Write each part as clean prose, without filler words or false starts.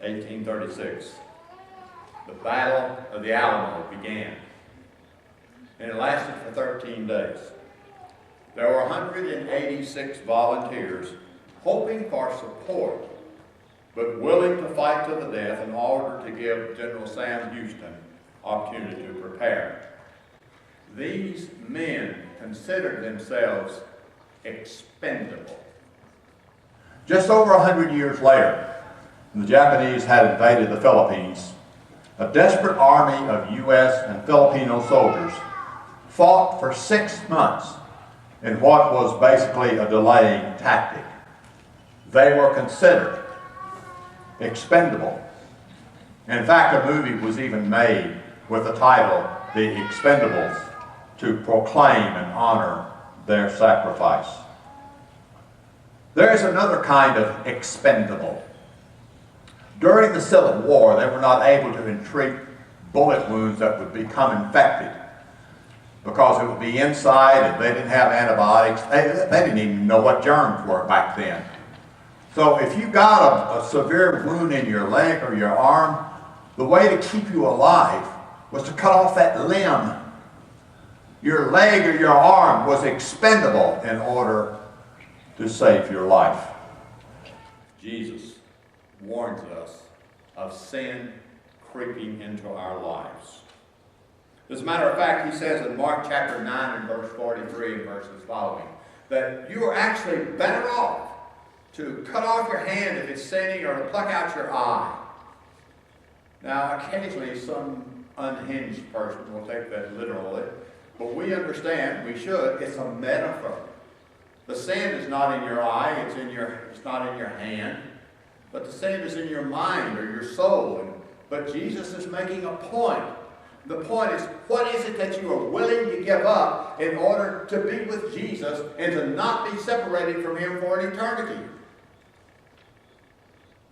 1836. The Battle of the Alamo began, and it lasted for 13 days. There were 186 volunteers hoping for support, but willing to fight to the death in order to give General Sam Houston opportunity to prepare. These men considered themselves expendable. Just over 100 years later, when the Japanese had invaded the Philippines, a desperate army of U.S. and Filipino soldiers fought for 6 months in what was basically a delaying tactic. They were considered expendable. In fact, a movie was even made with the title, The Expendables, to proclaim and honor their sacrifice. There is another kind of expendable. During the Civil War, they were not able to treat bullet wounds that would become infected because it would be inside and they didn't have antibiotics. They didn't even know what germs were back then. So if you got a severe wound in your leg or your arm, the way to keep you alive was to cut off that limb. Your leg or your arm was expendable in order to save your life. Jesus warns us of sin creeping into our lives. As a matter of fact, he says in Mark chapter 9 and verse 43 and verses following, that you are actually better off to cut off your hand if it's sinning or to pluck out your eye. Now, occasionally some unhinged person will take that literally, but we understand, we should, it's a metaphor. The sin is not in your eye, it's not in your hand, but the sin is in your mind or your soul. But Jesus is making a point. The point is, what is it that you are willing to give up in order to be with Jesus and to not be separated from him for an eternity?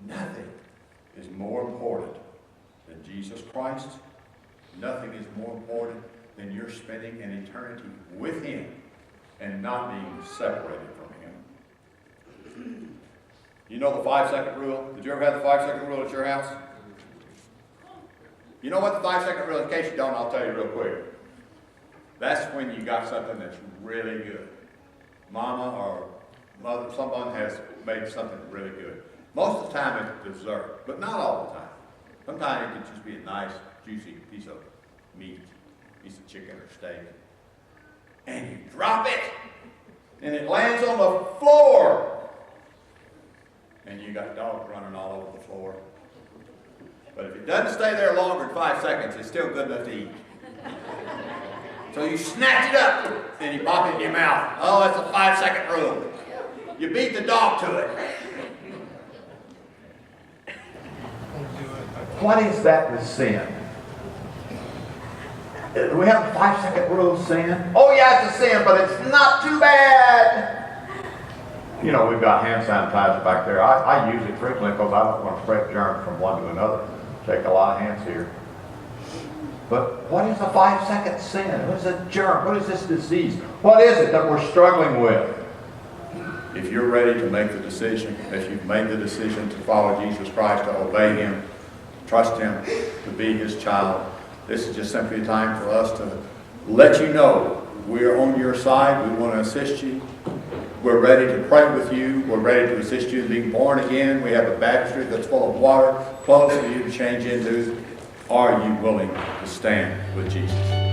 Nothing is more important than Jesus Christ. Nothing is more important than you're spending an eternity with him and not being separated from him. You know the 5-second rule? Did you ever have the 5-second rule at your house? You know what the 5-second rule is? In case you don't, I'll tell you real quick. That's when you got something that's really good. Mama or mother, someone has made something really good. Most of the time it's dessert, but not all the time. Sometimes it can just be a nice, juicy piece of meat, piece of chicken or steak. And you drop it, and it lands on the floor. And you got dogs running all over the floor. But if it doesn't stay there longer than 5 seconds, it's still good enough to eat. So you snatch it up, and you pop it in your mouth. Oh, that's a 5-second rule. You beat the dog to it. What is that with sin? Do we have a 5-second rule of sin? Oh yeah, it's a sin, but it's not too bad. You know, we've got hand sanitizer back there. I use it frequently because I don't want to spread germs from one to another. Take a lot of hands here. But what is a 5-second sin? What is a germ? What is this disease? What is it that we're struggling with? If you're ready to make the decision, if you've made the decision to follow Jesus Christ, to obey him, trust him, to be his child, this is just simply a time for us to let you know we're on your side. We want to assist you. We're ready to pray with you. We're ready to assist you in being born again. We have a baptistry that's full of water, clothes for you to change into. Are you willing to stand with Jesus?